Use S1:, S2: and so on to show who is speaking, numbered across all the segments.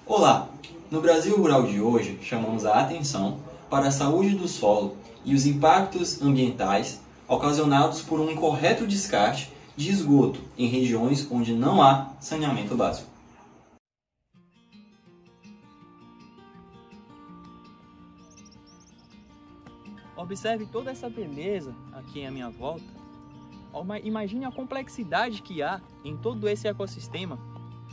S1: Olá! No Brasil Rural de hoje, chamamos a atenção para a saúde do solo e os impactos ambientais ocasionados por um incorreto descarte de esgoto em regiões onde não há saneamento básico.
S2: Observe toda essa beleza aqui à minha volta. Imagine a complexidade que há em todo esse ecossistema.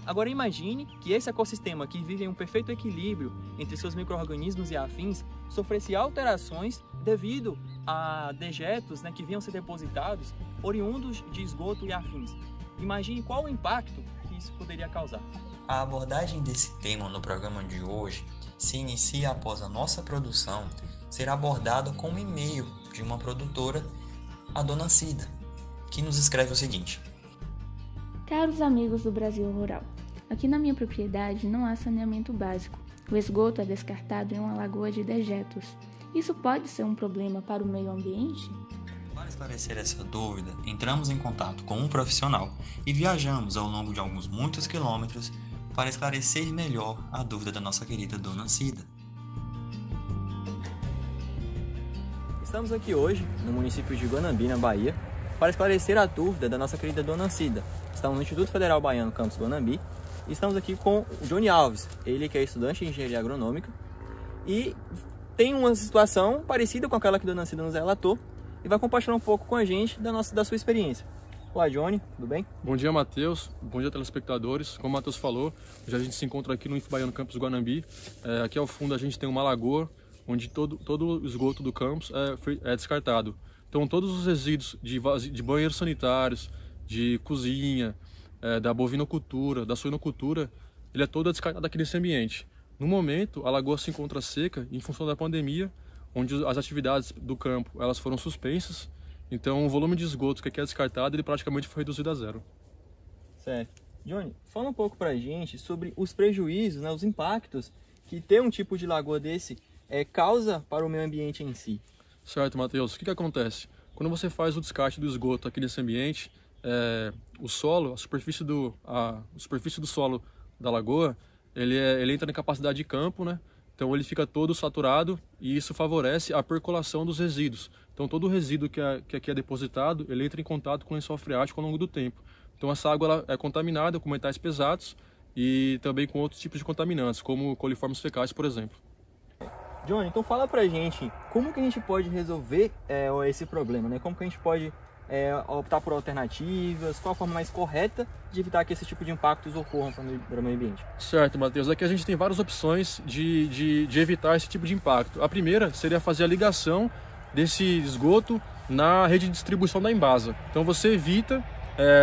S2: Agora imagine que esse ecossistema, que vive em um perfeito equilíbrio entre seus micro-organismos e afins, sofresse alterações devido a dejetos, que vinham ser depositados oriundos de esgoto e afins. Imagine qual o impacto que isso poderia causar.
S3: A abordagem desse tema no programa de hoje se inicia após a nossa produção ser abordada com um e-mail de uma produtora, a Dona Cida, que nos escreve o seguinte:
S4: Caros amigos do Brasil Rural, aqui na minha propriedade não há saneamento básico. O esgoto é descartado em uma lagoa de dejetos. Isso pode ser um problema para o meio ambiente?
S3: Para esclarecer essa dúvida, entramos em contato com um profissional e viajamos ao longo de muitos quilômetros para esclarecer melhor a dúvida da nossa querida Dona Cida.
S2: Estamos aqui hoje, no município de Guanambi, na Bahia, para esclarecer a dúvida da nossa querida Dona Cida. Estamos no Instituto Federal Baiano, campus Guanambi, e estamos aqui com o Johnny Alves, ele que é estudante de engenharia agronômica e tem uma situação parecida com aquela que a Dona Cida nos relatou e vai compartilhar um pouco com a gente da sua experiência. Olá, Johnny, tudo bem?
S5: Bom dia, Matheus. Bom dia, telespectadores. Como o Matheus falou, hoje a gente se encontra aqui no IF Baiano Campus Guanambi. Aqui ao fundo a gente tem uma lagoa, onde todo o esgoto do campus é descartado. Então todos os resíduos de banheiros sanitários, de cozinha, da bovinocultura, da suinocultura, ele é todo descartado aqui nesse ambiente. No momento, a lagoa se encontra seca em função da pandemia, onde as atividades do campo elas foram suspensas. Então o volume de esgoto que aqui é descartado, ele praticamente foi reduzido a zero.
S2: Certo. Johnny, fala um pouco pra gente sobre os prejuízos, os impactos que ter um tipo de lagoa desse causa para o meio ambiente em si.
S5: Certo, Matheus. O que acontece? Quando você faz o descarte do esgoto aqui nesse ambiente, o solo, a superfície do solo da lagoa, ele entra na capacidade de campo, né? Então ele fica todo saturado e isso favorece a percolação dos resíduos. Então todo o resíduo que aqui é depositado, ele entra em contato com o lençol freático ao longo do tempo. Então essa água ela é contaminada com metais pesados e também com outros tipos de contaminantes, como coliformes fecais, por exemplo.
S2: Johnny, então fala pra gente como que a gente pode resolver esse problema, né? Como que a gente pode optar por alternativas, qual a forma mais correta de evitar que esse tipo de impactos ocorram para o meio ambiente?
S5: Certo, Matheus. Aqui a gente tem várias opções de evitar esse tipo de impacto. A primeira seria fazer a ligação desse esgoto na rede de distribuição da Embasa. Então você evita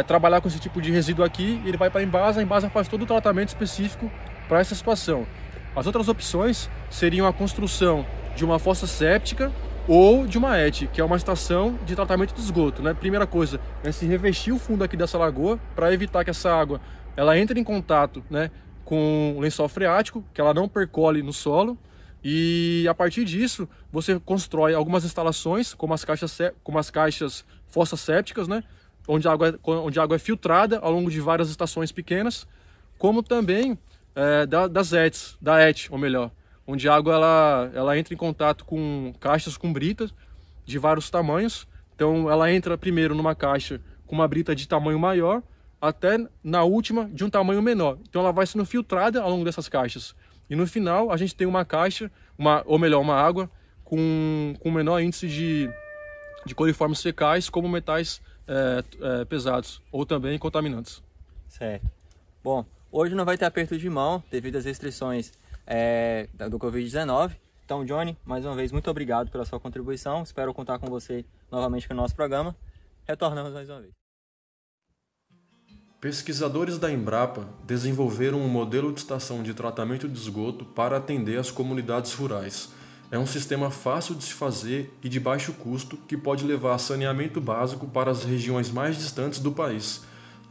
S5: trabalhar com esse tipo de resíduo aqui, ele vai para a Embasa faz todo o tratamento específico para essa situação. As outras opções seriam a construção de uma fossa séptica ou de uma ET, que é uma estação de tratamento de esgoto, né? Primeira coisa é se revestir o fundo aqui dessa lagoa para evitar que essa água ela entre em contato, né, com o lençol freático, que ela não percole no solo, e a partir disso você constrói algumas instalações, como as caixas fossas sépticas, né, onde a água é filtrada ao longo de várias estações pequenas, como também da ET, ou melhor, onde a água ela entra em contato com caixas com britas de vários tamanhos. Então ela entra primeiro numa caixa com uma brita de tamanho maior, até na última de um tamanho menor. Então ela vai sendo filtrada ao longo dessas caixas. E no final a gente tem uma caixa, uma água com menor índice de coliformes fecais, como metais pesados ou também contaminantes.
S2: Certo. Bom, hoje não vai ter aperto de mão devido às restrições do Covid-19. Então, Johnny, mais uma vez, muito obrigado pela sua contribuição. Espero contar com você novamente no nosso programa. Retornamos mais uma vez.
S5: Pesquisadores da Embrapa desenvolveram um modelo de estação de tratamento de esgoto para atender as comunidades rurais. É um sistema fácil de se fazer e de baixo custo que pode levar a saneamento básico para as regiões mais distantes do país.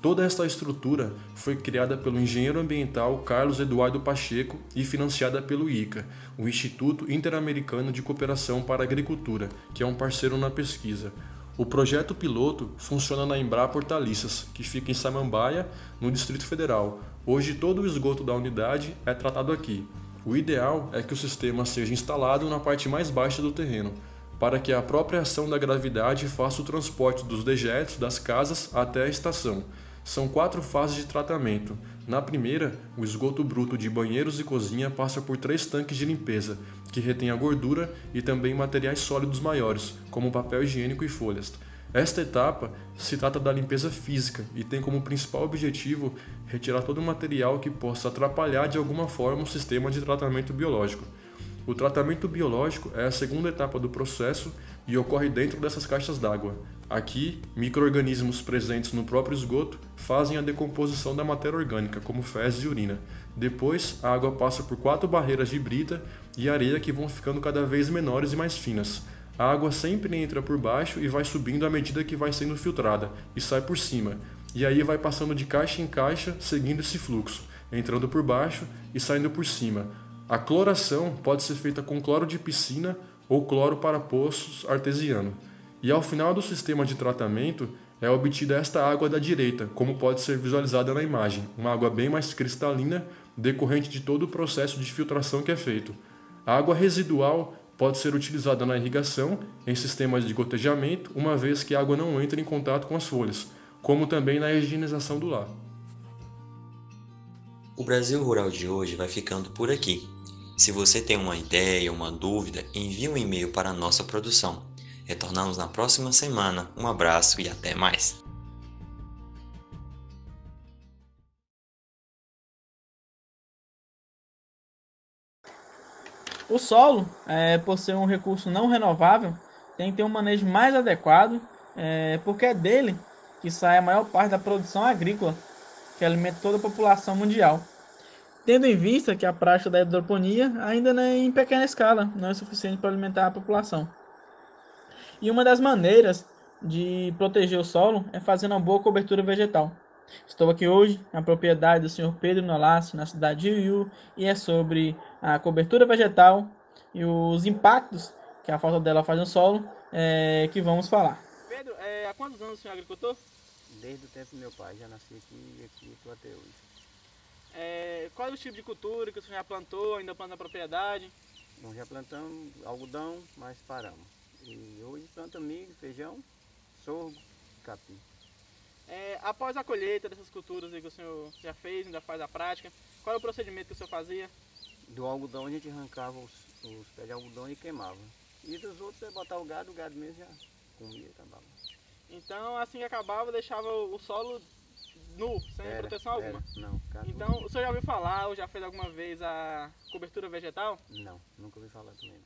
S5: Toda esta estrutura foi criada pelo engenheiro ambiental Carlos Eduardo Pacheco e financiada pelo ICA, o Instituto Interamericano de Cooperação para a Agricultura, que é um parceiro na pesquisa. O projeto piloto funciona na Embrapa Hortaliças, que fica em Samambaia, no Distrito Federal. Hoje todo o esgoto da unidade é tratado aqui. O ideal é que o sistema seja instalado na parte mais baixa do terreno, para que a própria ação da gravidade faça o transporte dos dejetos das casas até a estação. São 4 fases de tratamento. Na primeira, o esgoto bruto de banheiros e cozinha passa por 3 tanques de limpeza, que retém a gordura e também materiais sólidos maiores, como papel higiênico e folhas. Esta etapa se trata da limpeza física e tem como principal objetivo retirar todo o material que possa atrapalhar de alguma forma o sistema de tratamento biológico. O tratamento biológico é a segunda etapa do processo e ocorre dentro dessas caixas d'água. Aqui, micro-organismos presentes no próprio esgoto fazem a decomposição da matéria orgânica, como fezes e urina. Depois, a água passa por 4 barreiras de brita e areia que vão ficando cada vez menores e mais finas. A água sempre entra por baixo e vai subindo à medida que vai sendo filtrada e sai por cima. E aí vai passando de caixa em caixa, seguindo esse fluxo, entrando por baixo e saindo por cima. A cloração pode ser feita com cloro de piscina ou cloro para poços artesiano. E ao final do sistema de tratamento é obtida esta água da direita, como pode ser visualizada na imagem, uma água bem mais cristalina, decorrente de todo o processo de filtração que é feito. A água residual pode ser utilizada na irrigação, em sistemas de gotejamento, uma vez que a água não entra em contato com as folhas, como também na higienização do lar.
S3: O Brasil Rural de hoje vai ficando por aqui. Se você tem uma ideia, uma dúvida, envie um e-mail para a nossa produção. Retornamos na próxima semana. Um abraço e até mais!
S2: O solo, por ser um recurso não renovável, tem que ter um manejo mais adequado, porque é dele que sai a maior parte da produção agrícola, que alimenta toda a população mundial. Tendo em vista que a prática da hidroponia ainda em pequena escala não é suficiente para alimentar a população. E uma das maneiras de proteger o solo é fazendo uma boa cobertura vegetal. Estou aqui hoje na propriedade do Sr. Pedro Nolassi, na cidade de Iuiú, e é sobre a cobertura vegetal e os impactos que a falta dela faz no solo que vamos falar. Pedro, há quantos anos o senhor é agricultor?
S6: Desde o tempo do meu pai, já nasci aqui e aqui estou até hoje.
S2: Qual é o tipo de cultura que o senhor já plantou, ainda planta na propriedade?
S6: Bom, já plantamos algodão, mas paramos. E hoje planta milho, feijão, sorgo, capim.
S2: Após a colheita dessas culturas que o senhor já fez, ainda faz a prática, qual é o procedimento que o senhor fazia?
S6: Do algodão a gente arrancava os pés de algodão e queimava. E dos outros é botar o gado mesmo já comia e acabava.
S2: Então assim que acabava, deixava o solo nu, sem proteção alguma?
S6: Não.
S2: Então o senhor já ouviu falar ou já fez alguma vez a cobertura vegetal?
S6: Não, nunca ouvi falar também.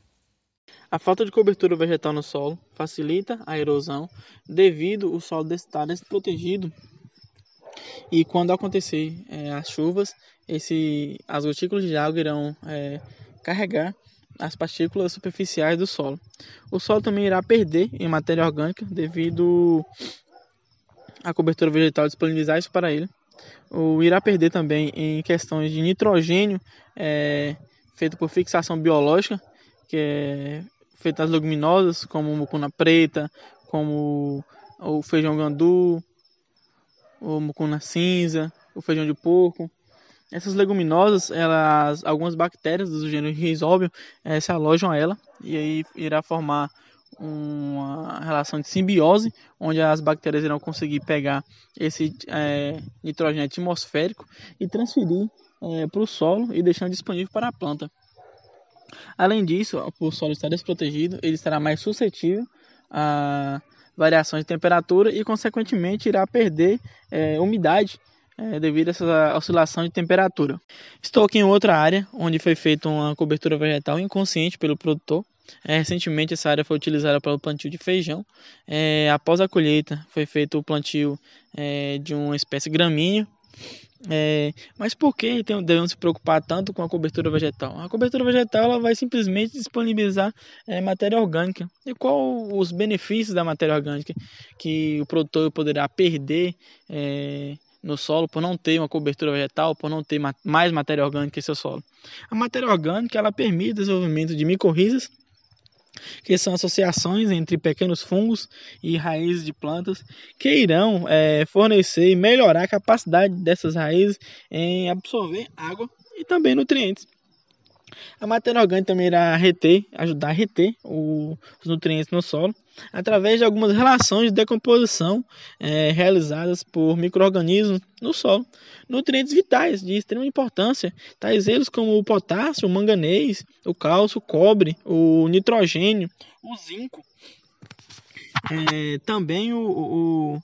S2: A falta de cobertura vegetal no solo facilita a erosão devido ao solo estar desprotegido e quando acontecer as chuvas, as gotículas de água irão carregar as partículas superficiais do solo. O solo também irá perder em matéria orgânica devido à cobertura vegetal disponibilizar isso para ele. Irá perder também em questões de nitrogênio feito por fixação biológica, que é feito nas leguminosas, como mucuna preta, como o feijão gandu, o mucuna cinza, o feijão de porco. Essas leguminosas, algumas bactérias do gênero Rhizóbio se alojam a ela e aí irá formar uma relação de simbiose, onde as bactérias irão conseguir pegar esse nitrogênio atmosférico e transferir para o solo e deixando disponível para a planta. Além disso, por o solo estar desprotegido, ele estará mais suscetível a variações de temperatura e, consequentemente, irá perder umidade devido a essa oscilação de temperatura. Estou aqui em outra área, onde foi feita uma cobertura vegetal inconsciente pelo produtor. Recentemente, essa área foi utilizada para o plantio de feijão. Após a colheita, foi feito o plantio de uma espécie gramínea. Mas por que devemos se preocupar tanto com a cobertura vegetal? A cobertura vegetal ela vai simplesmente disponibilizar matéria orgânica. E qual os benefícios da matéria orgânica que o produtor poderá perder no solo por não ter uma cobertura vegetal, por não ter mais matéria orgânica em seu solo? A matéria orgânica ela permite o desenvolvimento de micorrizas
S7: que são associações entre pequenos fungos e raízes de plantas que irão fornecer e melhorar a capacidade dessas raízes em absorver água e também nutrientes. A matéria orgânica também irá ajudar a reter os nutrientes no solo, através de algumas relações de decomposição realizadas por micro-organismos no solo. Nutrientes vitais de extrema importância, tais eles como o potássio, o manganês, o cálcio, o cobre, o nitrogênio, o zinco, também o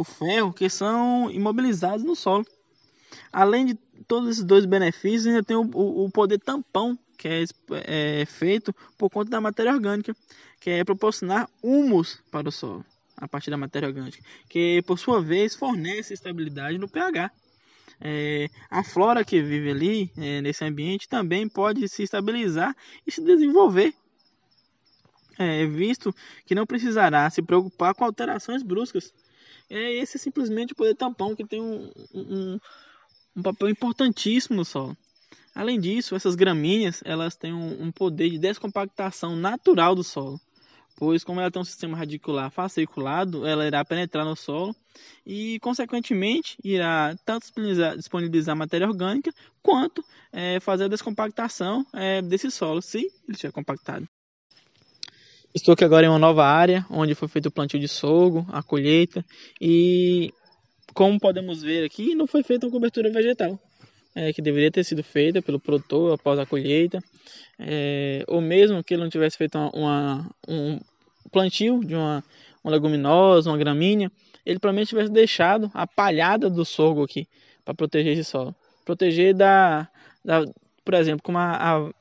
S7: ferro, que são imobilizados no solo. Além de todos esses dois benefícios, ainda tem o poder tampão, que é feito por conta da matéria orgânica, que é proporcionar humus para o solo, a partir da matéria orgânica, que por sua vez fornece estabilidade no pH. A flora que vive ali, nesse ambiente, também pode se estabilizar e se desenvolver, visto que não precisará se preocupar com alterações bruscas. Esse é simplesmente o poder tampão, que tem um papel importantíssimo no solo. Além disso, essas gramíneas elas têm um poder de descompactação natural do solo, pois como ela tem um sistema radicular fasciculado, ela irá penetrar no solo e, consequentemente, irá tanto disponibilizar matéria orgânica, quanto fazer a descompactação desse solo, se ele estiver compactado. Estou aqui agora em uma nova área, onde foi feito o plantio de sorgo, a colheita, e como podemos ver aqui, não foi feita uma cobertura vegetal, que deveria ter sido feita pelo produtor após a colheita, ou mesmo que ele não tivesse feito um plantio de uma leguminosa, uma gramínea, ele provavelmente tivesse deixado a palhada do sorgo aqui, para proteger esse solo. Proteger por exemplo, como a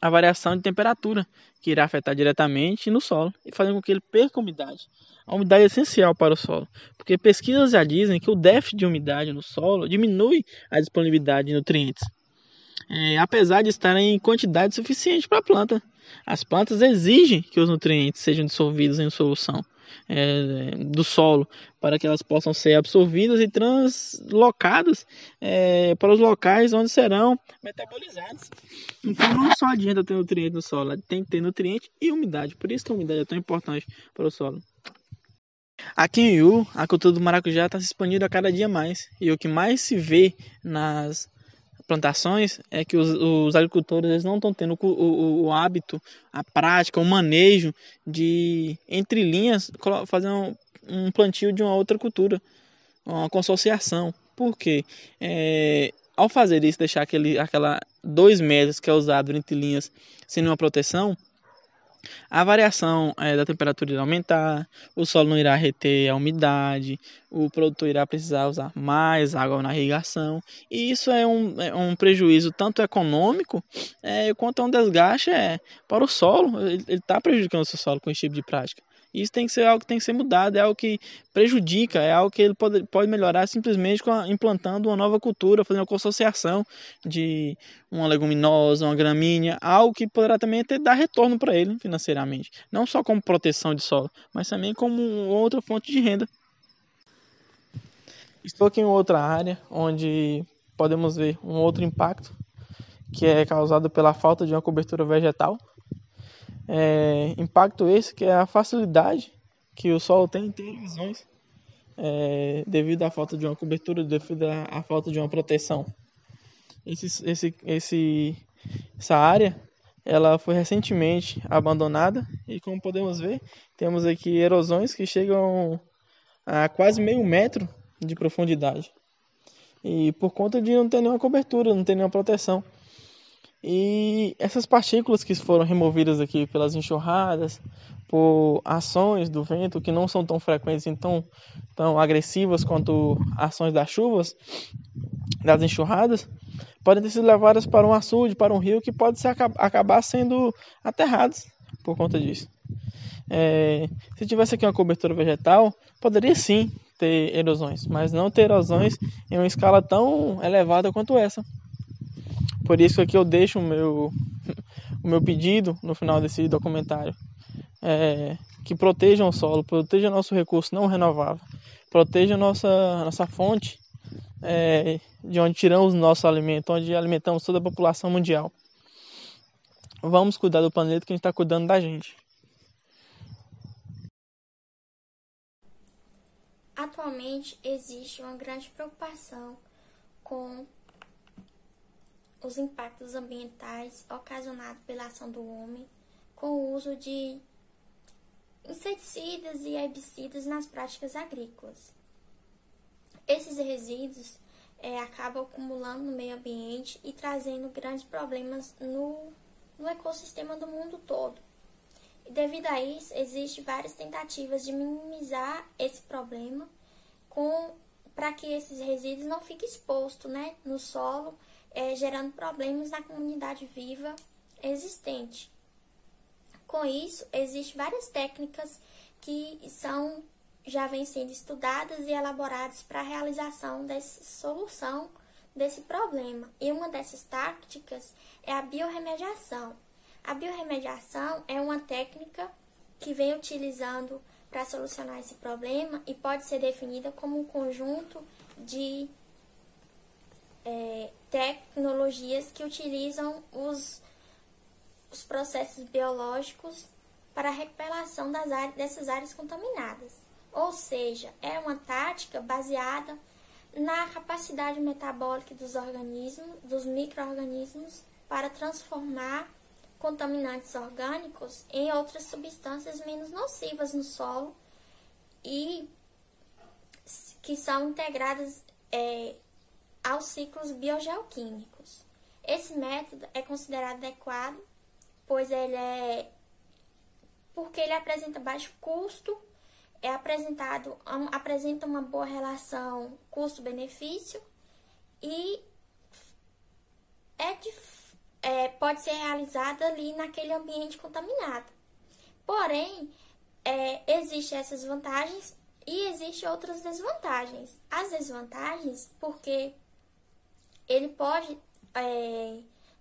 S7: variação de temperatura, que irá afetar diretamente no solo e fazer com que ele perca umidade. A umidade é essencial para o solo, porque pesquisas já dizem que o déficit de umidade no solo diminui a disponibilidade de nutrientes, apesar de estarem em quantidade suficiente para a planta. As plantas exigem que os nutrientes sejam dissolvidos em solução do solo, para que elas possam ser absorvidas e translocadas para os locais onde serão metabolizadas. Então não só adianta ter nutriente no solo, tem que ter nutriente e umidade. Por isso que a umidade é tão importante para o solo. Aqui em Iú, a cultura do maracujá está se expandindo a cada dia mais. E o que mais se vê nas plantações é que os agricultores eles não estão tendo o hábito, a prática, o manejo de, entre linhas, fazer um plantio de uma outra cultura, uma consociação. Por quê? Ao fazer isso, deixar aquela 2 metros que é usado entre linhas sem nenhuma proteção, a variação da temperatura irá aumentar, o solo não irá reter a umidade, o produtor irá precisar usar mais água na irrigação, e isso é um prejuízo tanto econômico quanto um desgaste para o solo. Ele está prejudicando o seu solo com esse tipo de prática. Isso tem que ser algo que tem que ser mudado, é algo que prejudica, é algo que ele pode melhorar simplesmente implantando uma nova cultura, fazendo uma consociação de uma leguminosa, uma gramínea, algo que poderá também dar retorno para ele financeiramente. Não só como proteção de solo, mas também como outra fonte de renda. Estou aqui em outra área, onde podemos ver um outro impacto, que é causado pela falta de uma cobertura vegetal. Impacto esse que é a facilidade que o solo tem em ter erosões devido à falta de uma cobertura, devido à falta de uma proteção. Essa área ela foi recentemente abandonada e, como podemos ver, temos aqui erosões que chegam a quase meio metro de profundidade, e por conta de não ter nenhuma cobertura, não ter nenhuma proteção. E essas partículas que foram removidas aqui pelas enxurradas, por ações do vento que não são tão frequentes e tão agressivas quanto ações das chuvas, das enxurradas, podem ter sido levadas para um açude, para um rio, que pode acabar sendo aterrados por conta disso. Se tivesse aqui uma cobertura vegetal, poderia sim ter erosões, mas não ter erosões em uma escala tão elevada quanto essa. Por isso aqui eu deixo o meu pedido no final desse documentário, que protejam o solo, protejam nosso recurso não renovável, protejam nossa fonte, de onde tiramos o nosso alimento, onde alimentamos toda a população mundial. vamos cuidar do planeta que a gente está cuidando da gente.
S8: Atualmente existe uma grande preocupação com os impactos ambientais ocasionados pela ação do homem com o uso de inseticidas e herbicidas nas práticas agrícolas. Esses resíduos acabam acumulando no meio ambiente e trazendo grandes problemas no ecossistema do mundo todo. E devido a isso, existem várias tentativas de minimizar esse problema para que esses resíduos não fiquem expostos, né, no solo, gerando problemas na comunidade viva existente. Com isso, existem várias técnicas que já vêm sendo estudadas e elaboradas para a realização dessa solução desse problema. E uma dessas táticas é a biorremediação. A biorremediação é uma técnica que vem utilizando para solucionar esse problema e pode ser definida como um conjunto de tecnologias que utilizam os processos biológicos para a recuperação dessas áreas contaminadas. Ou seja, é uma tática baseada na capacidade metabólica dos organismos, dos micro-organismos, para transformar contaminantes orgânicos em outras substâncias menos nocivas no solo e que são integradas aos ciclos biogeoquímicos. Esse método é considerado adequado, pois porque ele apresenta baixo custo, apresenta uma boa relação custo-benefício e pode ser realizado ali naquele ambiente contaminado. Porém, existem essas vantagens e existem outras desvantagens. As desvantagens, porque ele pode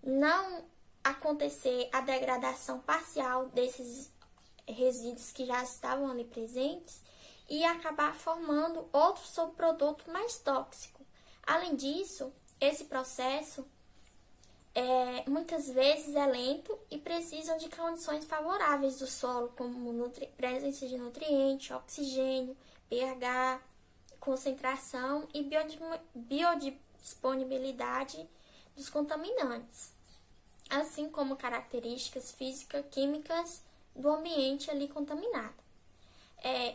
S8: não acontecer a degradação parcial desses resíduos que já estavam ali presentes e acabar formando outro subproduto mais tóxico. Além disso, esse processo muitas vezes é lento e precisam de condições favoráveis do solo, como presença de nutrientes, oxigênio, pH, concentração e biodisponibilidade dos contaminantes, assim como características físicas, químicas do ambiente ali contaminado.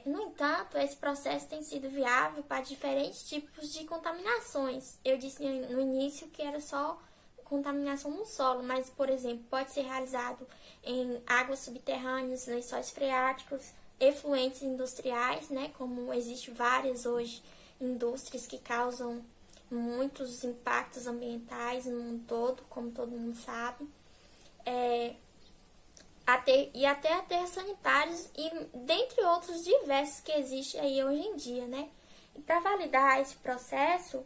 S8: No entanto, esse processo tem sido viável para diferentes tipos de contaminações. Eu disse no início que era só contaminação no solo, mas, por exemplo, pode ser realizado em águas subterrâneas, lençóis freáticos, efluentes industriais, né, como existem várias hoje indústrias que causam muitos impactos ambientais no mundo todo, como todo mundo sabe, até aterros sanitários e dentre outros diversos que existem aí hoje em dia, né? E para validar esse processo,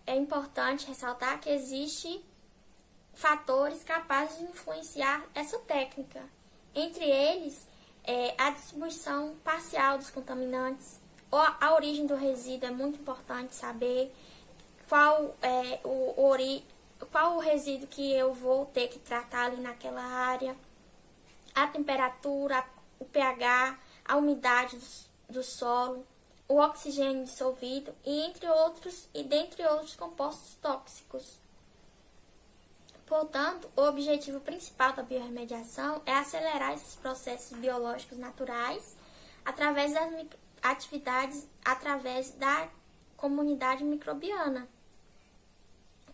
S8: é importante ressaltar que existem fatores capazes de influenciar essa técnica. Entre eles, a distribuição parcial dos contaminantes, a origem do resíduo é muito importante saber qual o resíduo que eu vou ter que tratar ali naquela área, a temperatura, o pH, a umidade do solo, o oxigênio dissolvido e dentre outros compostos tóxicos. Portanto, o objetivo principal da biorremediação é acelerar esses processos biológicos naturais através das atividades, através da comunidade microbiana.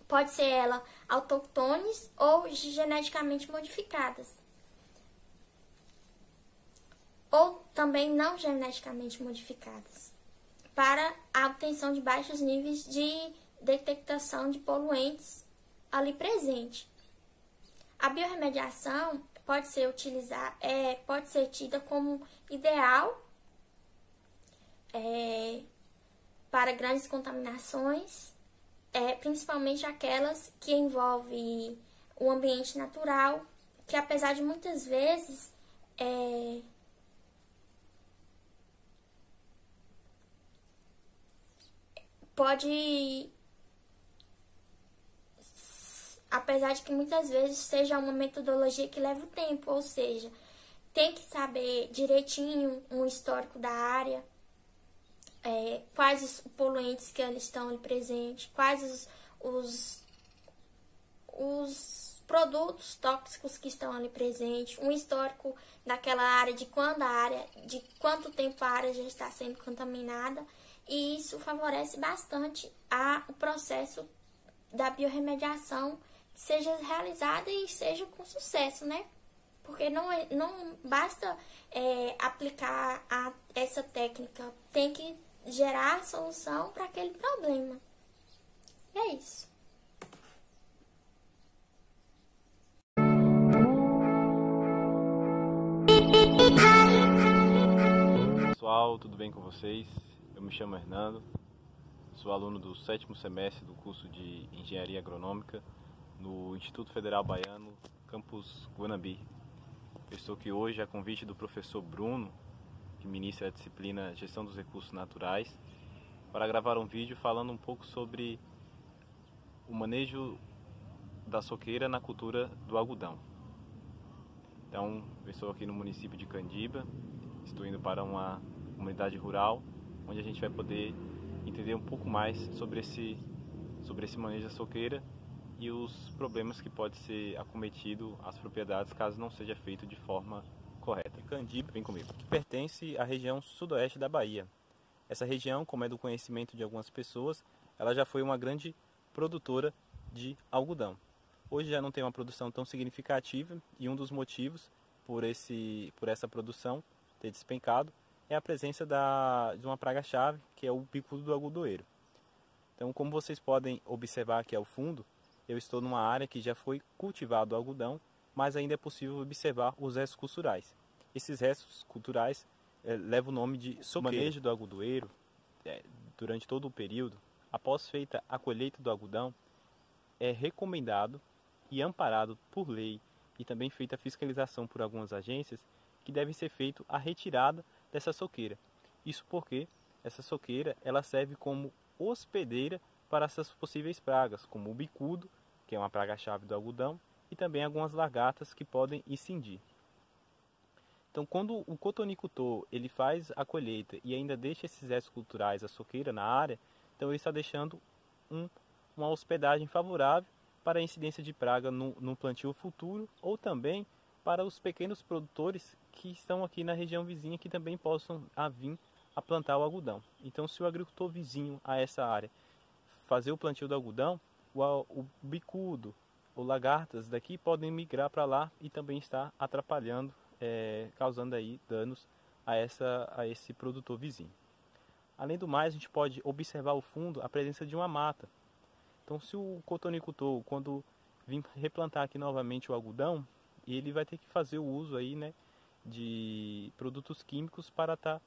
S8: Pode ser ela autóctones ou geneticamente modificadas, ou também não geneticamente modificadas, para a obtenção de baixos níveis de detectação de poluentes ali presente. A biorremediação pode ser tida como ideal para grandes contaminações, principalmente aquelas que envolvem o ambiente natural, que apesar de muitas vezes apesar de que muitas vezes seja uma metodologia que leva tempo, ou seja, tem que saber direitinho um histórico da área, quais os poluentes que eles estão ali presentes, quais os produtos tóxicos que estão ali presentes, um histórico daquela área, de quanto tempo a área já está sendo contaminada, e isso favorece bastante o processo da biorremediação que seja realizada e seja com sucesso, né? Porque não basta aplicar essa técnica, tem que gerar solução para aquele problema. E é isso.
S9: Pessoal, tudo bem com vocês? Eu me chamo Hernando, sou aluno do 7º semestre do curso de Engenharia Agronômica no Instituto Federal Baiano, campus Guanambi. Eu estou aqui hoje a convite do professor Bruno, que ministra a disciplina Gestão dos Recursos Naturais, para gravar um vídeo falando um pouco sobre o manejo da soqueira na cultura do algodão. Então, eu estou aqui no município de Candiba, estou indo para uma comunidade rural, onde a gente vai poder entender um pouco mais sobre esse manejo da soqueira e os problemas que pode ser acometido às propriedades caso não seja feito de forma correta. Candiba, vem comigo, que pertence à região sudoeste da Bahia. Essa região, como é do conhecimento de algumas pessoas, ela já foi uma grande produtora de algodão. Hoje já não tem uma produção tão significativa e um dos motivos por essa produção ter despencado é a presença de uma praga-chave, que é o bicudo do algodoeiro. Então, como vocês podem observar aqui ao fundo, eu estou numa área que já foi cultivado o algodão, mas ainda é possível observar os restos culturais. Esses restos culturais levam o nome de soqueira. O manejo do algodoeiro, durante todo o período, após feita a colheita do algodão, é recomendado e amparado por lei e também feita a fiscalização por algumas agências que deve ser feita a retirada dessa soqueira. Isso porque essa soqueira ela serve como hospedeira para essas possíveis pragas, como o bicudo, que é uma praga-chave do algodão, e também algumas lagartas que podem incidir. Então, quando o cotonicultor ele faz a colheita e ainda deixa esses restos culturais, a soqueira na área, então ele está deixando uma hospedagem favorável para a incidência de praga no plantio futuro, ou também para os pequenos produtores que estão aqui na região vizinha que também possam vir a plantar o algodão. Então, se o agricultor vizinho a essa área fazer o plantio do algodão, o bicudo ou lagartas daqui podem migrar para lá e também estar atrapalhando, causando aí danos a esse produtor vizinho. Além do mais, a gente pode observar ao fundo a presença de uma mata. Então, se o cotonicultor, quando vir replantar aqui novamente o algodão, ele vai ter que fazer o uso aí, né, de produtos químicos para estar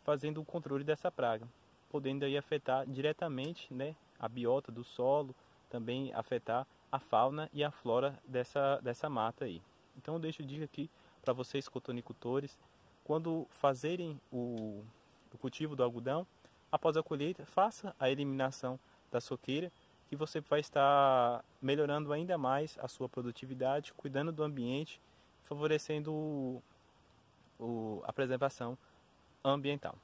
S9: fazendo o controle dessa praga, podendo aí afetar diretamente, né, a biota do solo, também afetar a fauna e a flora dessa mata aí. Então eu deixo dica aqui para vocês cotonicultores, quando fazerem o cultivo do algodão, após a colheita, faça a eliminação da soqueira, que você vai estar melhorando ainda mais a sua produtividade, cuidando do ambiente, favorecendo a preservação ambiental.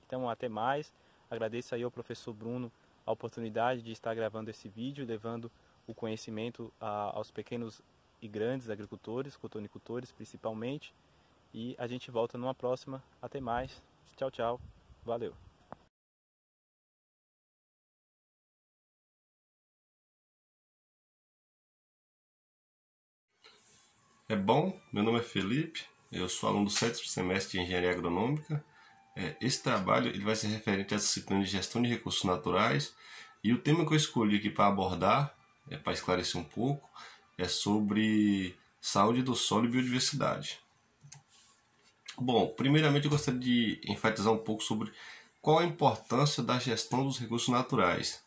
S9: Então, até mais. Agradeço aí ao professor Bruno a oportunidade de estar gravando esse vídeo, levando o conhecimento aos pequenos e grandes agricultores, cotonicultores principalmente. E a gente volta numa próxima. Até mais. Tchau, tchau. Valeu.
S10: Bom, meu nome é Felipe, eu sou aluno do 7º semestre de Engenharia Agronômica. Esse trabalho ele vai ser referente à disciplina de Gestão de Recursos Naturais, e o tema que eu escolhi aqui para abordar, para esclarecer um pouco, é sobre saúde do solo e biodiversidade. Bom, primeiramente eu gostaria de enfatizar um pouco sobre qual a importância da gestão dos recursos naturais.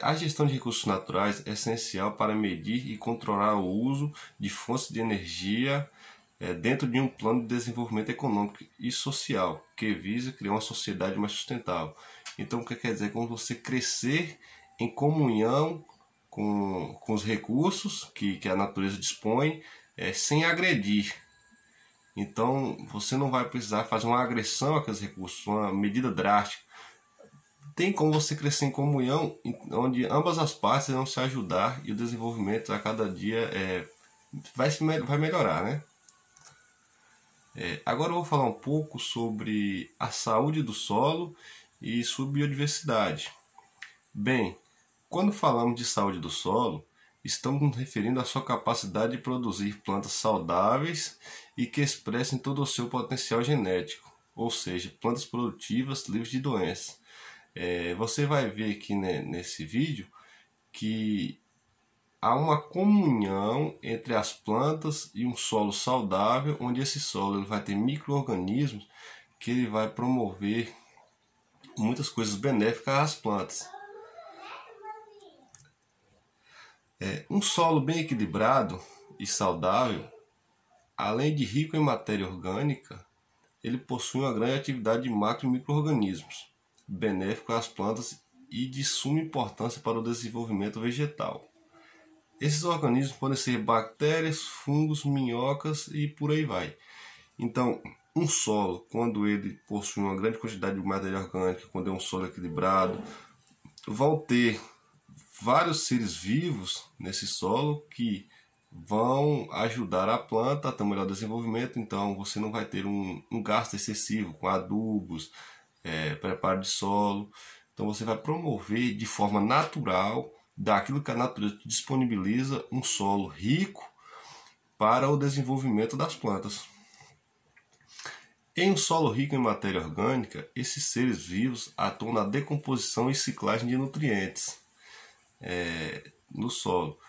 S10: A gestão de recursos naturais é essencial para medir e controlar o uso de fontes de energia dentro de um plano de desenvolvimento econômico e social que visa criar uma sociedade mais sustentável. Então, o que quer dizer? Quando você crescer em comunhão com os recursos que a natureza dispõe, sem agredir. Então você não vai precisar fazer uma agressão àqueles recursos, uma medida drástica. Tem como você crescer em comunhão, onde ambas as partes vão se ajudar e o desenvolvimento a cada dia vai melhorar, né? Agora eu vou falar um pouco sobre a saúde do solo e sua biodiversidade. Bem, quando falamos de saúde do solo, estamos nos referindo à sua capacidade de produzir plantas saudáveis e que expressem todo o seu potencial genético, ou seja, plantas produtivas livres de doenças. Você vai ver aqui, né, nesse vídeo que há uma comunhão entre as plantas e um solo saudável, onde esse solo ele vai ter micro-organismos que ele vai promover muitas coisas benéficas às plantas. Um solo bem equilibrado e saudável, além de rico em matéria orgânica, ele possui uma grande atividade de macro e micro-organismos, benéfico às plantas e de suma importância para o desenvolvimento vegetal. Esses organismos podem ser bactérias, fungos, minhocas e por aí vai. Então, um solo, quando ele possui uma grande quantidade de matéria orgânica, quando é um solo equilibrado, vão ter vários seres vivos nesse solo que vão ajudar a planta a ter um melhor desenvolvimento. Então você não vai ter um gasto excessivo com adubos, preparo de solo. Então você vai promover de forma natural, daquilo que a natureza disponibiliza, um solo rico para o desenvolvimento das plantas. Em um solo rico em matéria orgânica, esses seres vivos atuam na decomposição e ciclagem de nutrientes no solo,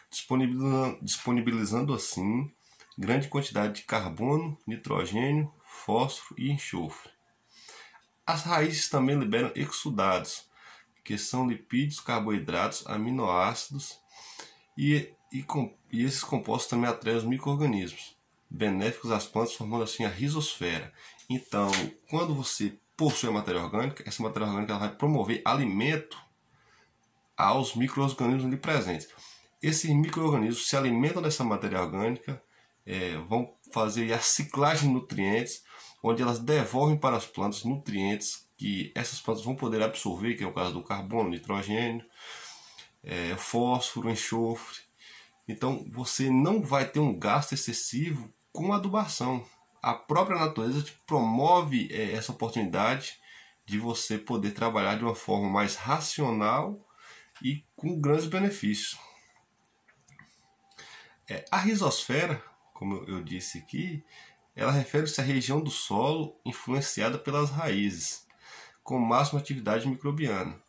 S10: disponibilizando assim grande quantidade de carbono, nitrogênio, fósforo e enxofre. As raízes também liberam exudados, que são lipídios, carboidratos, aminoácidos e esses compostos também atraem os micro-organismos benéficos às plantas, formando assim a rizosfera. Então, quando você possui a matéria orgânica, essa matéria orgânica ela vai promover alimento aos micro-organismos ali presentes. Esses micro-organismos se alimentam dessa matéria orgânica, vão fazer a ciclagem de nutrientes, onde elas devolvem para as plantas nutrientes que essas plantas vão poder absorver, que é o caso do carbono, nitrogênio, fósforo, enxofre. Então você não vai ter um gasto excessivo com adubação. A própria natureza te promove essa oportunidade de você poder trabalhar de uma forma mais racional e com grandes benefícios. A rizosfera, como eu disse aqui, ela refere-se à região do solo influenciada pelas raízes, com máxima atividade microbiana.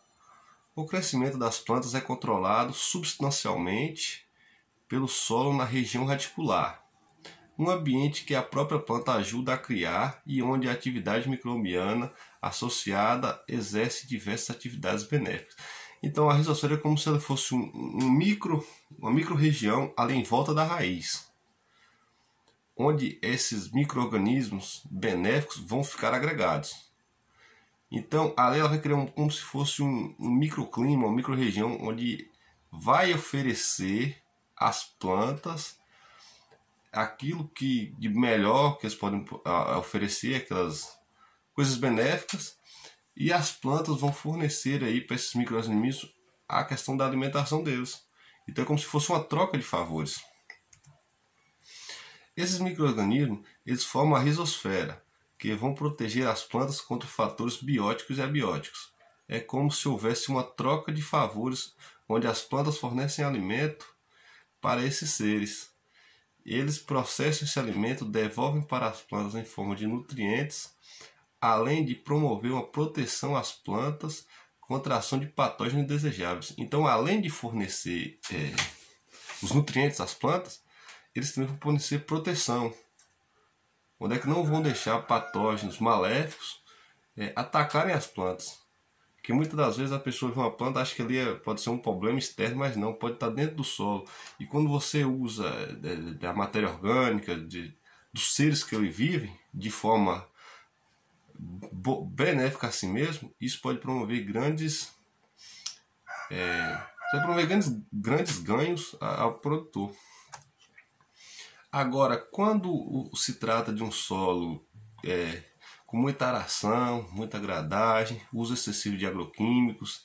S10: O crescimento das plantas é controlado substancialmente pelo solo na região radicular, um ambiente que a própria planta ajuda a criar e onde a atividade microbiana associada exerce diversas atividades benéficas. Então a rizosfera é como se ela fosse uma micro-região ali em volta da raiz, onde esses micro-organismos benéficos vão ficar agregados. Então ali ela vai criar como se fosse um microclima, uma micro-região onde vai oferecer às plantas aquilo que de melhor que eles podem oferecer, aquelas coisas benéficas, e as plantas vão fornecer aí para esses micro-organismos a questão da alimentação deles. Então é como se fosse uma troca de favores. Esses micro-organismos eles formam a rizosfera, que vão proteger as plantas contra fatores bióticos e abióticos. É como se houvesse uma troca de favores, onde as plantas fornecem alimento para esses seres. Eles processam esse alimento, devolvem para as plantas em forma de nutrientes, além de promover uma proteção às plantas contra a ação de patógenos indesejáveis. Então, além de fornecer os nutrientes às plantas, eles também vão fornecer proteção, onde é que não vão deixar patógenos maléficos atacarem as plantas. Porque muitas das vezes a pessoa vê uma planta, acha que ali pode ser um problema externo, mas não, pode estar dentro do solo. E quando você usa da matéria orgânica, dos seres que ali vivem, de forma benéfica a si mesmo, isso pode promover grandes Você vai promover grandes ganhos ao produtor. Agora, quando se trata de um solo com muita aração, muita gradagem, uso excessivo de agroquímicos,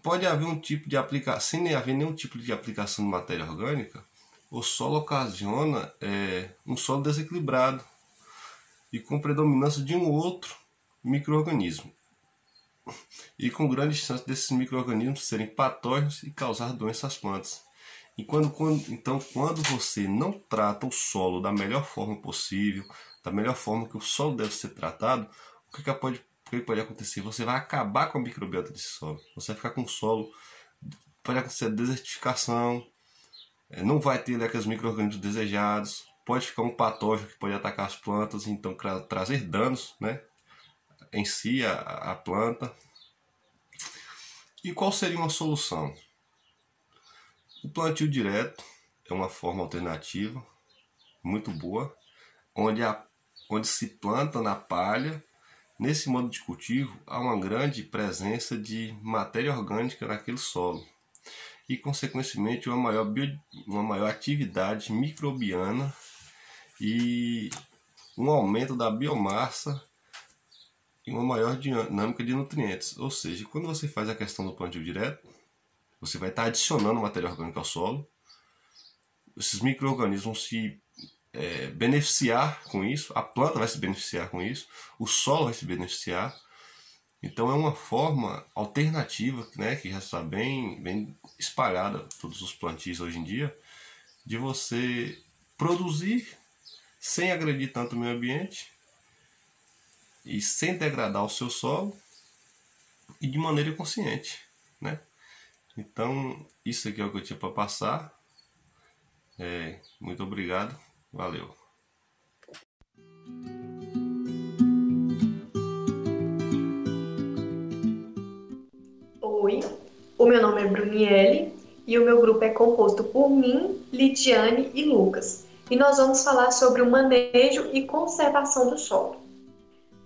S10: pode haver um tipo de aplicação, sem haver nenhum tipo de aplicação de matéria orgânica, o solo ocasiona um solo desequilibrado e com predominância de um outro micro-organismo. E com grande chance desses micro-organismos serem patógenos e causar doenças às plantas. Então, quando você não trata o solo da melhor forma possível, da melhor forma que o solo deve ser tratado, o que pode acontecer? Você vai acabar com a microbiota desse solo. Você vai ficar com o solo, pode acontecer desertificação, não vai ter aqueles micro-organismos desejados, pode ficar um patógeno que pode atacar as plantas, então trazer danos, né, em si a planta. E qual seria uma solução? O plantio direto é uma forma alternativa muito boa, onde se planta na palha. Nesse modo de cultivo há uma grande presença de matéria orgânica naquele solo e, consequentemente, uma maior atividade microbiana e um aumento da biomassa e uma maior dinâmica de nutrientes. Ou seja, quando você faz a questão do plantio direto, você vai estar adicionando matéria orgânica ao solo. Esses micro-organismos vão se beneficiar com isso, a planta vai se beneficiar com isso, o solo vai se beneficiar. Então é uma forma alternativa, né, que já está bem espalhada por todos os plantios hoje em dia, de você produzir sem agredir tanto o meio ambiente e sem degradar o seu solo e de maneira consciente, né? Então, isso aqui é o que eu tinha para passar. Muito obrigado. Valeu.
S11: Oi, o meu nome é Bruniele e o meu grupo é composto por mim, Lidiane e Lucas. E nós vamos falar sobre o manejo e conservação do solo.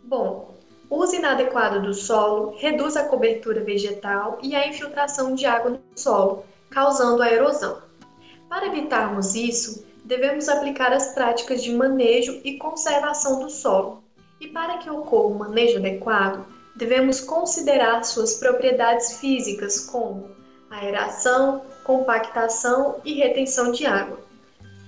S11: Bom, o uso inadequado do solo reduz a cobertura vegetal e a infiltração de água no solo, causando a erosão. Para evitarmos isso, devemos aplicar as práticas de manejo e conservação do solo. E para que ocorra um manejo adequado, devemos considerar suas propriedades físicas como aeração, compactação e retenção de água.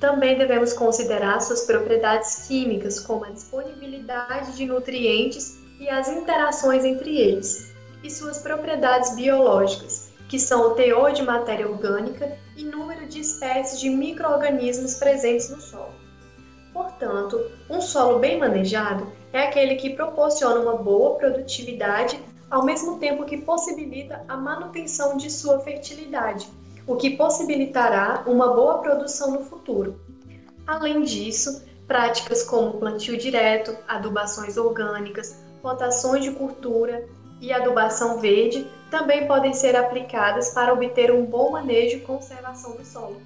S11: Também devemos considerar suas propriedades químicas como a disponibilidade de nutrientes e as interações entre eles, e suas propriedades biológicas, que são o teor de matéria orgânica e número de espécies de micro-organismos presentes no solo. Portanto, um solo bem manejado é aquele que proporciona uma boa produtividade, ao mesmo tempo que possibilita a manutenção de sua fertilidade, o que possibilitará uma boa produção no futuro. Além disso, práticas como plantio direto, adubações orgânicas, rotações de cultura e adubação verde também podem ser aplicadas para obter um bom manejo e conservação do solo.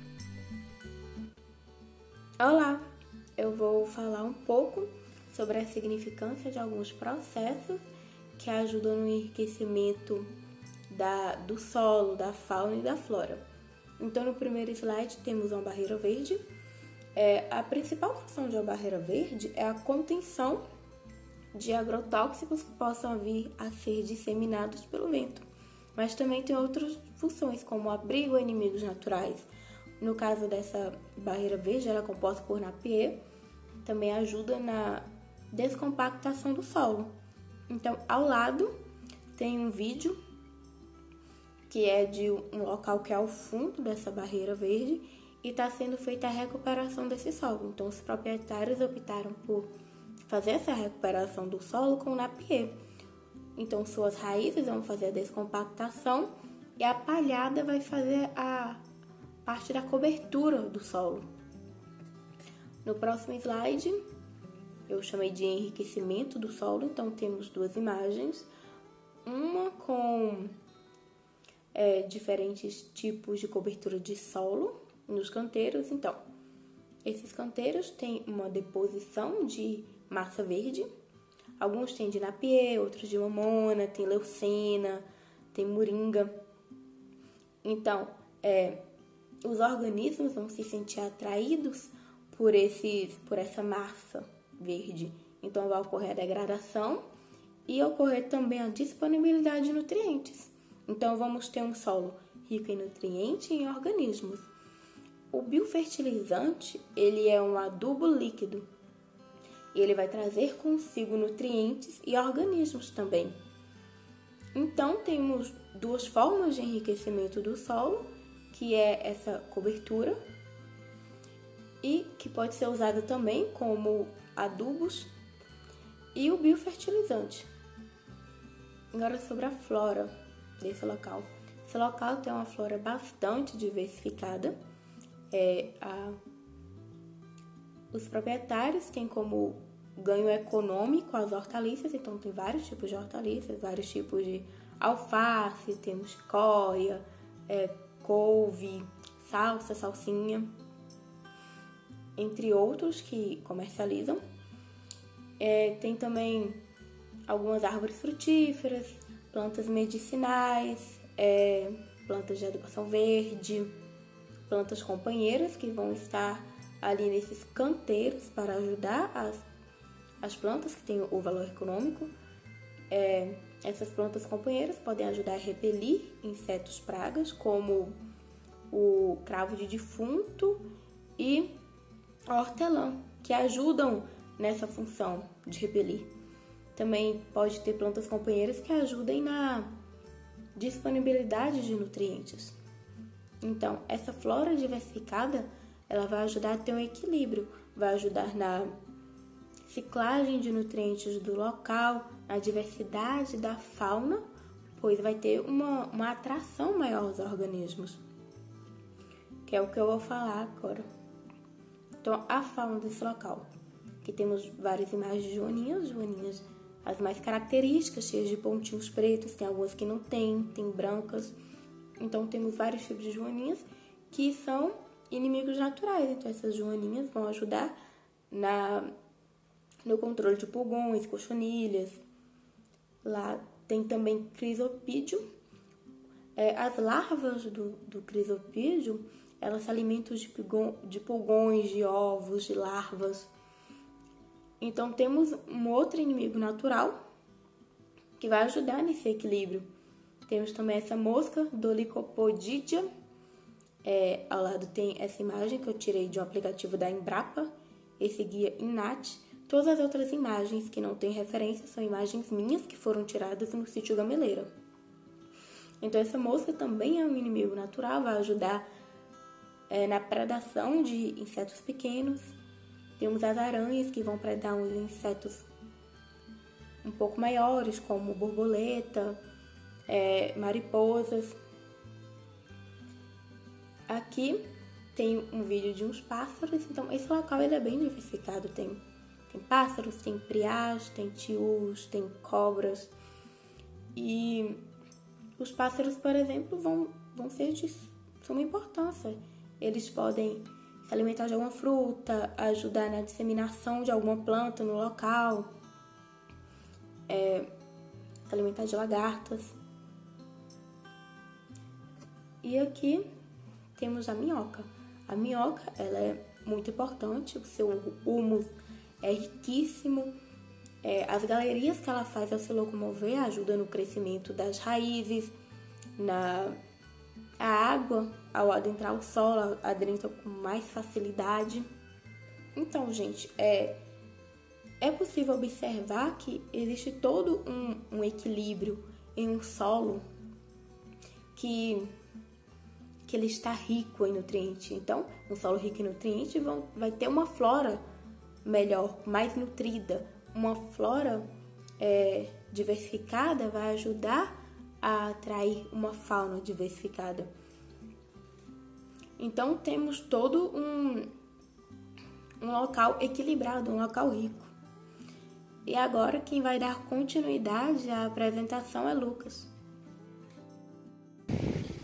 S4: Olá, eu vou falar um pouco sobre a significância de alguns processos que ajudam no enriquecimento do solo, da fauna e da flora. Então, no primeiro slide temos uma barreira verde. A principal função de uma barreira verde é a contenção de agrotóxicos que possam vir a ser disseminados pelo vento. Mas também tem outras funções, como abrigo a inimigos naturais. No caso dessa barreira verde, ela é composta por napier, também ajuda na descompactação do solo. Então, ao lado tem um vídeo que é de um local que é ao fundo dessa barreira verde e está sendo feita a recuperação desse solo. Então, os proprietários optaram por fazer essa recuperação do solo com napier. Então, suas raízes vão fazer a descompactação e a palhada vai fazer a parte da cobertura do solo. No próximo slide, eu chamei de enriquecimento do solo. Então, temos duas imagens, uma com diferentes tipos de cobertura de solo nos canteiros. Então, esses canteiros têm uma deposição de massa verde. Alguns têm de napier, outros de mamona, tem leucena, tem moringa. Então, os organismos vão se sentir atraídos por essa massa verde. Então, vai ocorrer a degradação e ocorrer também a disponibilidade de nutrientes. Então, vamos ter um solo rico em nutrientes e em organismos. O biofertilizante, ele é um adubo líquido. E ele vai trazer consigo nutrientes e organismos também. Então, temos duas formas de enriquecimento do solo, que é essa cobertura, e que pode ser usada também como adubos, e o biofertilizante. Agora, sobre a flora desse local. Esse local tem uma flora bastante diversificada. Os proprietários têm como ganho econômico as hortaliças, então tem vários tipos de hortaliças, vários tipos de alface, temos chicória, couve, salsa, salsinha, entre outros que comercializam. Tem também algumas árvores frutíferas, plantas medicinais, plantas de adubação verde, plantas companheiras que vão estar ali nesses canteiros para ajudar as plantas que têm o valor econômico. Essas plantas companheiras podem ajudar a repelir insetos pragas, como o cravo de defunto e a hortelã, que ajudam nessa função de repelir. Também pode ter plantas companheiras que ajudem na disponibilidade de nutrientes. Então, essa flora diversificada, ela vai ajudar a ter um equilíbrio, vai ajudar na ciclagem de nutrientes do local, na diversidade da fauna, pois vai ter uma atração maior aos organismos, que é o que eu vou falar agora. Então, a fauna desse local, que temos várias imagens de joaninhas, as mais características, cheias de pontinhos pretos, tem algumas que não tem brancas. Então, temos vários tipos de joaninhas que são inimigos naturais. Então, essas joaninhas vão ajudar no controle de pulgões, cochonilhas. Lá tem também crisopídeo. As larvas do crisopídeo, elas se alimentam de pulgões, de ovos, de larvas. Então, temos um outro inimigo natural que vai ajudar nesse equilíbrio. Temos também essa mosca, Dolichopodidia. Ao lado tem essa imagem que eu tirei de um aplicativo da Embrapa, esse guia INAT. Todas as outras imagens que não têm referência são imagens minhas que foram tiradas no sítio Gameleira. Então, essa mosca também é um inimigo natural, vai ajudar na predação de insetos pequenos. Temos as aranhas, que vão predar uns insetos um pouco maiores, como borboleta, mariposas. Aqui tem um vídeo de uns pássaros. Então, esse local ele é bem diversificado. Tem pássaros, tem priás, tem tius, tem cobras. E os pássaros, por exemplo, vão ser de suma importância. Eles podem se alimentar de alguma fruta, ajudar na disseminação de alguma planta no local, se alimentar de lagartas. E aqui temos a minhoca. A minhoca, ela é muito importante, o seu humus é riquíssimo. As galerias que ela faz ao se locomover ajudam no crescimento das raízes, a água, ao adentrar o solo, adentra com mais facilidade. Então, gente, é possível observar que existe todo um equilíbrio em um solo que ele está rico em nutrientes. Então, um solo rico em nutrientes vai ter uma flora melhor, mais nutrida. Uma flora diversificada vai ajudar a atrair uma fauna diversificada. Então, temos todo um local equilibrado, um local rico. E agora, quem vai dar continuidade à apresentação é Lucas.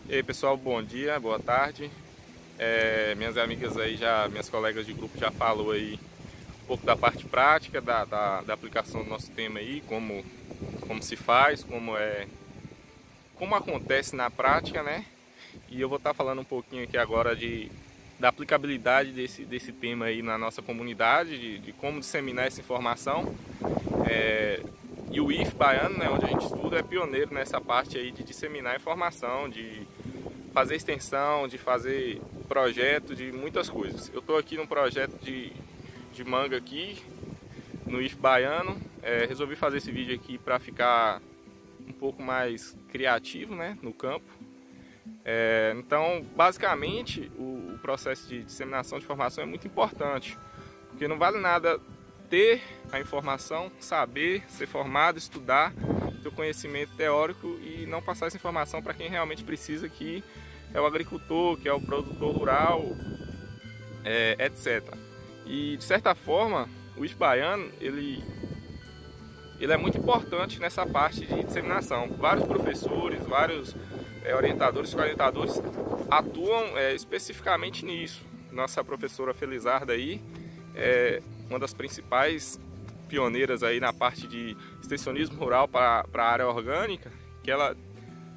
S12: E aí, pessoal, bom dia, boa tarde. Minhas amigas aí, minhas colegas de grupo já falou aí um pouco da parte prática, da aplicação do nosso tema aí, como se faz, como acontece na prática, né? E eu vou estar falando um pouquinho aqui agora da aplicabilidade desse tema aí na nossa comunidade, de como disseminar essa informação. E o IF baiano, né, onde a gente estuda, é pioneiro nessa parte aí de disseminar informação, de fazer extensão, de fazer projeto, de muitas coisas. Eu estou aqui num projeto de manga aqui, no IF baiano. Resolvi fazer esse vídeo aqui para ficar um pouco mais criativo, né, no campo. Então, basicamente, o processo de disseminação de informação é muito importante, porque não vale nada ter a informação, saber, ser formado, estudar, ter o conhecimento teórico e não passar essa informação para quem realmente precisa, que é o agricultor, que é o produtor rural, etc. E, de certa forma, o IF baiano, ele é muito importante nessa parte de disseminação. Vários professores, vários orientadores atuam especificamente nisso. Nossa professora Felizarda aí é uma das principais pioneiras aí na parte de extensionismo rural para a área orgânica, que ela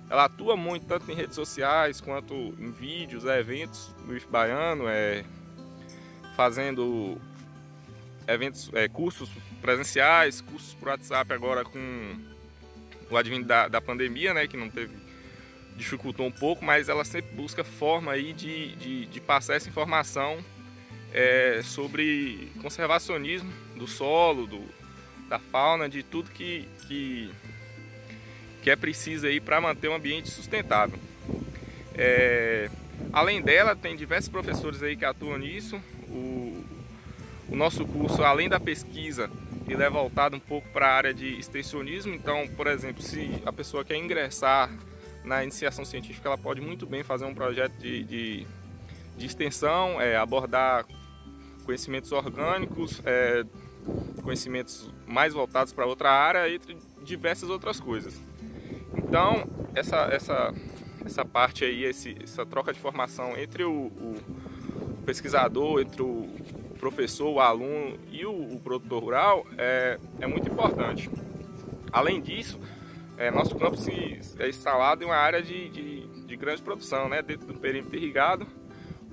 S12: atua muito tanto em redes sociais quanto em vídeos, eventos do IF baiano, fazendo eventos, cursos presenciais, cursos por WhatsApp agora com o advento da pandemia, né, que dificultou um pouco, mas ela sempre busca forma aí de passar essa informação sobre conservacionismo do solo, da fauna, de tudo que é preciso aí para manter um ambiente sustentável. Além dela, tem diversos professores aí que atuam nisso. O nosso curso, além da pesquisa, ele é voltado um pouco para a área de extensionismo. Então, por exemplo, se a pessoa quer ingressar na iniciação científica, ela pode muito bem fazer um projeto de extensão, abordar conhecimentos orgânicos, conhecimentos mais voltados para outra área, entre diversas outras coisas. Então, essa parte aí, essa troca de formação entre o pesquisador, entre o professor, o aluno e o produtor rural é muito importante. Além disso, nosso campus é instalado em uma área de grande produção, né, dentro do perímetro irrigado,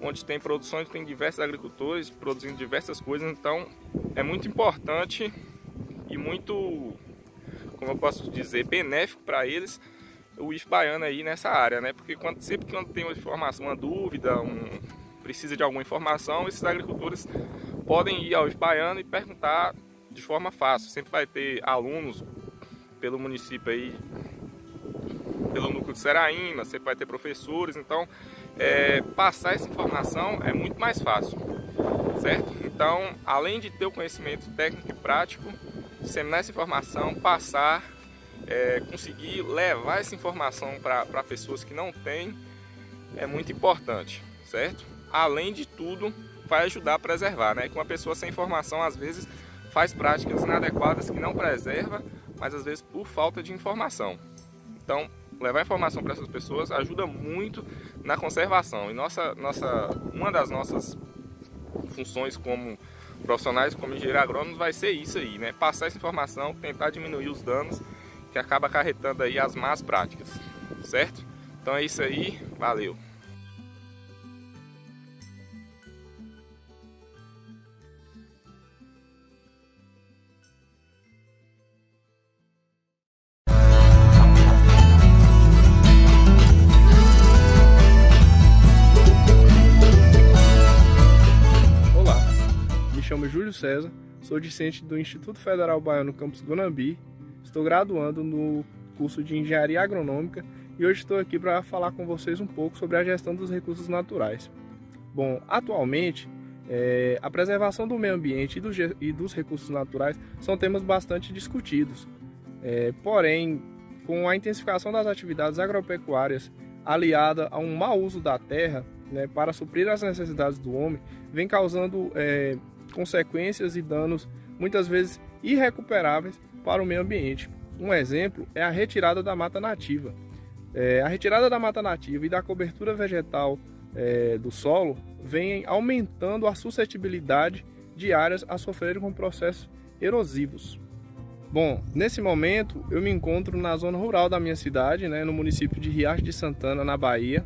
S12: onde tem produções, tem diversos agricultores produzindo diversas coisas. Então é muito importante e muito, como eu posso dizer, benéfico para eles o IF baiano aí nessa área, né? Porque sempre que tem uma informação, uma dúvida, precisa de alguma informação, esses agricultores podem ir ao IF baiano e perguntar de forma fácil. Sempre vai ter alunos pelo município aí, pelo núcleo de Seraíma, sempre vai ter professores. Então, passar essa informação é muito mais fácil, certo? Então, além de ter o conhecimento técnico e prático, disseminar essa informação, passar, conseguir levar essa informação para pessoas que não têm, é muito importante, certo? Além de tudo, vai ajudar a preservar, né? Que uma pessoa sem informação, às vezes, faz práticas inadequadas que não preserva, mas às vezes por falta de informação. Então, levar informação para essas pessoas ajuda muito na conservação. E uma das nossas funções como profissionais, como engenheiro agrônomo, vai ser isso aí, né? Passar essa informação, tentar diminuir os danos que acaba acarretando aí as más práticas, certo? Então é isso aí, valeu!
S13: Me chamo Júlio César, sou discente do Instituto Federal Baiano Campus Guanambi, estou graduando no curso de Engenharia Agronômica e hoje estou aqui para falar com vocês um pouco sobre a gestão dos recursos naturais. Bom, atualmente, a preservação do meio ambiente e dos recursos naturais são temas bastante discutidos, porém, com a intensificação das atividades agropecuárias aliada a um mau uso da terra, né, para suprir as necessidades do homem, vem causando consequências e danos muitas vezes irrecuperáveis para o meio ambiente. Um exemplo é a retirada da mata nativa. A retirada da mata nativa e da cobertura vegetal do solo vem aumentando a suscetibilidade de áreas a sofrerem com processos erosivos. Bom, nesse momento eu me encontro na zona rural da minha cidade, né, no município de Riacho de Santana, na Bahia.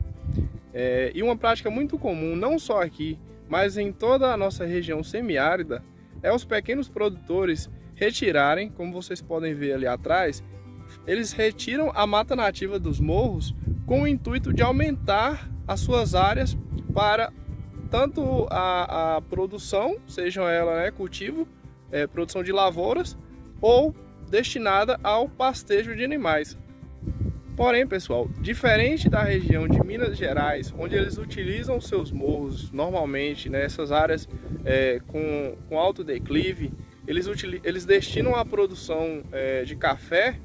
S13: E uma prática muito comum, não só aqui, mas em toda a nossa região semiárida, é os pequenos produtores retirarem, como vocês podem ver ali atrás, eles retiram a mata nativa dos morros com o intuito de aumentar as suas áreas para tanto a produção, sejam ela cultivo, produção de lavouras, ou destinada ao pastejo de animais. Porém, pessoal, diferente da região de Minas Gerais, onde eles utilizam seus morros normalmente, essas áreas com alto declive, eles destinam a produção de café,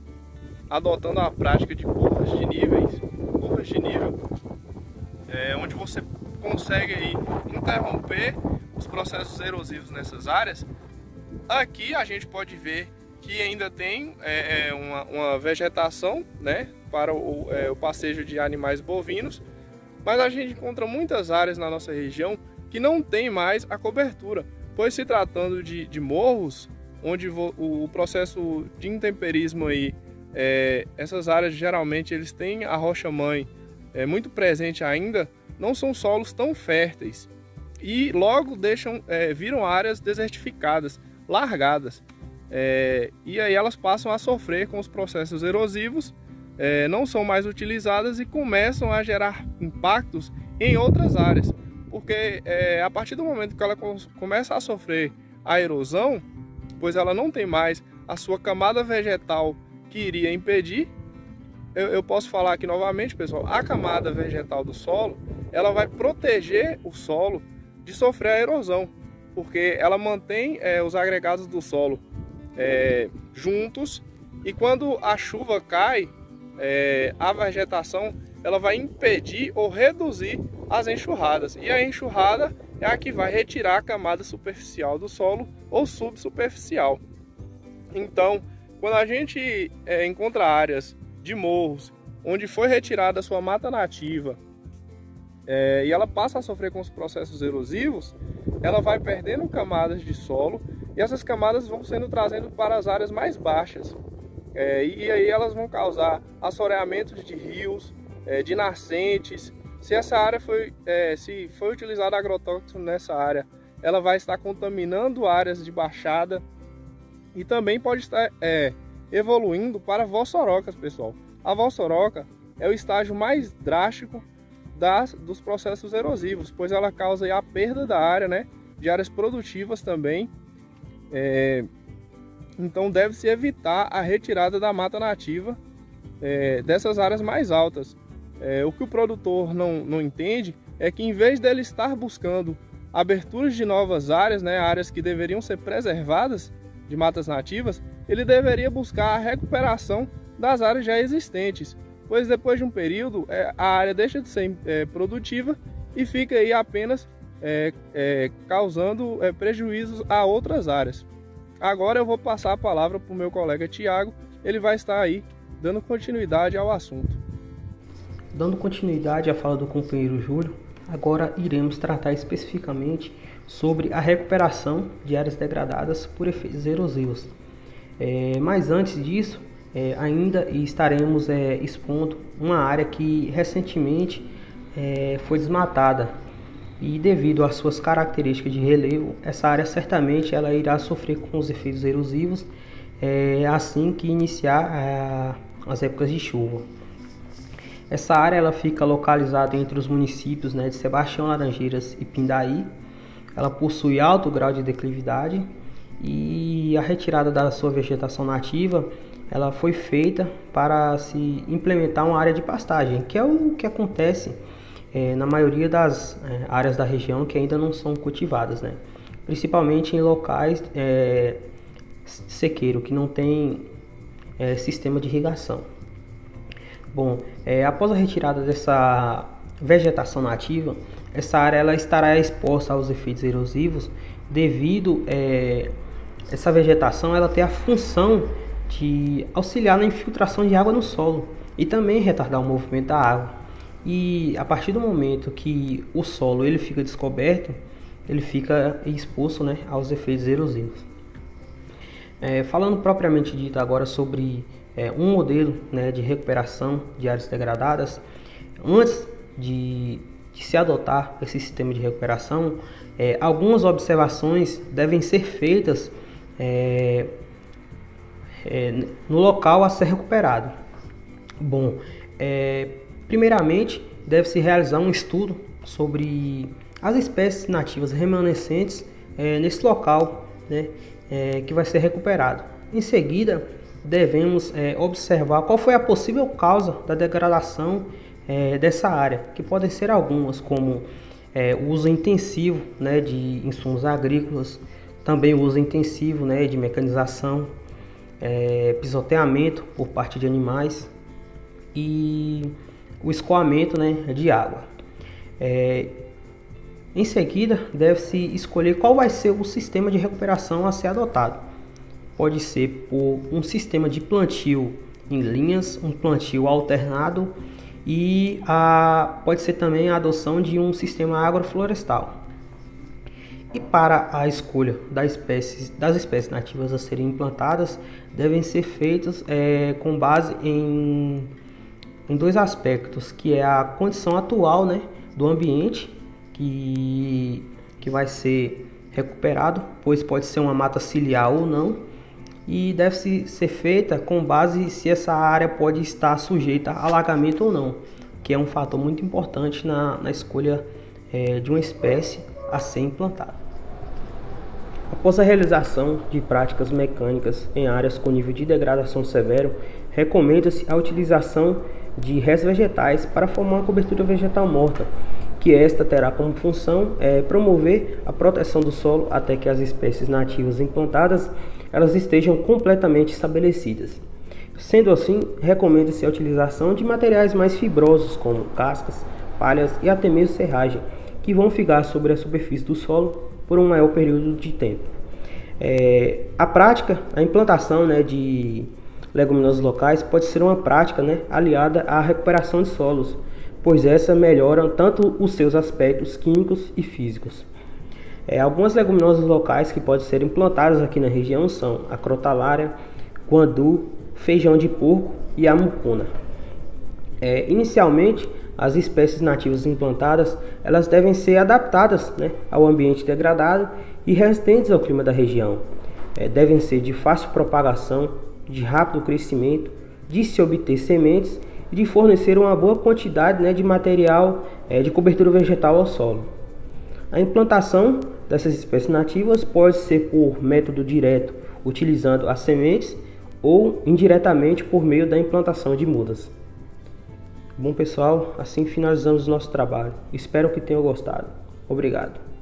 S13: adotando a prática de curvas de nível, onde você consegue aí interromper os processos erosivos nessas áreas. Aqui a gente pode ver que ainda tem uma vegetação, para o pastejo de animais bovinos, mas a gente encontra muitas áreas na nossa região que não tem mais a cobertura, pois se tratando de morros, onde o processo de intemperismo aí, essas áreas geralmente eles têm a rocha-mãe muito presente ainda, não são solos tão férteis e logo viram áreas desertificadas, largadas. E aí elas passam a sofrer com os processos erosivos, não são mais utilizadas e começam a gerar impactos em outras áreas, porque a partir do momento que ela começa a sofrer a erosão, pois ela não tem mais a sua camada vegetal que iria impedir, eu posso falar aqui novamente, pessoal, a camada vegetal do solo, ela vai proteger o solo de sofrer a erosão, porque ela mantém os agregados do solo juntos, e quando a chuva cai, a vegetação ela vai impedir ou reduzir as enxurradas, e a enxurrada é a que vai retirar a camada superficial do solo ou subsuperficial. Então, quando a gente encontra áreas de morros onde foi retirada a sua mata nativa e ela passa a sofrer com os processos erosivos, ela vai perdendo camadas de solo e essas camadas vão sendo trazidas para as áreas mais baixas. E aí elas vão causar assoreamentos de rios, de nascentes. Se essa área se foi utilizado agrotóxico nessa área, ela vai estar contaminando áreas de baixada e também pode estar evoluindo para vossorocas, pessoal. A vossoroca é o estágio mais drástico dos processos erosivos, pois ela causa a perda da área, de áreas produtivas também. Então deve-se evitar a retirada da mata nativa dessas áreas mais altas. O que o produtor não entende é que, em vez dele estar buscando aberturas de novas áreas, áreas que deveriam ser preservadas de matas nativas, ele deveria buscar a recuperação das áreas já existentes, pois depois de um período a área deixa de ser produtiva e fica aí apenas causando prejuízos a outras áreas. Agora eu vou passar a palavra para o meu colega Tiago, ele vai estar aí dando continuidade ao assunto.
S14: Dando continuidade à fala do companheiro Júlio, agora iremos tratar especificamente sobre a recuperação de áreas degradadas por efeitos erosivos. Mas antes disso, ainda estaremos expondo uma área que recentemente foi desmatada e, devido às suas características de relevo, essa área certamente ela irá sofrer com os efeitos erosivos assim que iniciar as épocas de chuva. Essa área ela fica localizada entre os municípios de Sebastião Laranjeiras e Pindaí. Ela possui alto grau de declividade e a retirada da sua vegetação nativa ela foi feita para se implementar uma área de pastagem, que é o que acontece na maioria das áreas da região que ainda não são cultivadas, principalmente em locais sequeiro, que não tem sistema de irrigação. Bom, após a retirada dessa vegetação nativa, essa área ela estará exposta aos efeitos erosivos devido essa vegetação ela ter a função de auxiliar na infiltração de água no solo e também retardar o movimento da água. E a partir do momento que o solo ele fica descoberto, ele fica exposto aos efeitos erosivos. Falando propriamente dito agora sobre um modelo de recuperação de áreas degradadas, antes de de se adotar esse sistema de recuperação, algumas observações devem ser feitas no local a ser recuperado. Bom, primeiramente deve-se realizar um estudo sobre as espécies nativas remanescentes nesse local, né, que vai ser recuperado. Em seguida, devemos observar qual foi a possível causa da degradação dessa área, que podem ser algumas, como o uso intensivo, né, de insumos agrícolas, também o uso intensivo, né, de mecanização, pisoteamento por parte de animais e o escoamento, né, de água. Em seguida, deve-se escolher qual vai ser o sistema de recuperação a ser adotado. Pode ser por um sistema de plantio em linhas, um plantio alternado e pode ser também a adoção de um sistema agroflorestal. E para a escolha das espécies nativas a serem implantadas, devem ser feitas com base em dois aspectos, que é a condição atual, né, do ambiente que vai ser recuperado, pois pode ser uma mata ciliar ou não, e deve ser feita com base se essa área pode estar sujeita a alagamento ou não, que é um fator muito importante na escolha de uma espécie a ser implantada. Após a realização de práticas mecânicas em áreas com nível de degradação severo, recomenda-se a utilização de restos vegetais para formar uma cobertura vegetal morta, que esta terá como função promover a proteção do solo até que as espécies nativas implantadas elas estejam completamente estabelecidas. Sendo assim, recomenda-se a utilização de materiais mais fibrosos, como cascas, palhas e até mesmo serragem, que vão ficar sobre a superfície do solo por um maior período de tempo. A implantação, né, de leguminosas locais pode ser uma prática, né, aliada à recuperação de solos, pois essa melhora tanto os seus aspectos químicos e físicos. Algumas leguminosas locais que podem ser implantadas aqui na região são a crotalária, guandu, feijão de porco e a mucuna. Inicialmente, as espécies nativas implantadas elas devem ser adaptadas, né, ao ambiente degradado e resistentes ao clima da região. Devem ser de fácil propagação, de rápido crescimento, de se obter sementes e de fornecer uma boa quantidade, né, de material de cobertura vegetal ao solo. A implantação dessas espécies nativas pode ser por método direto, utilizando as sementes, ou indiretamente por meio da implantação de mudas. Bom, pessoal, assim finalizamos o nosso trabalho. Espero que tenham gostado. Obrigado.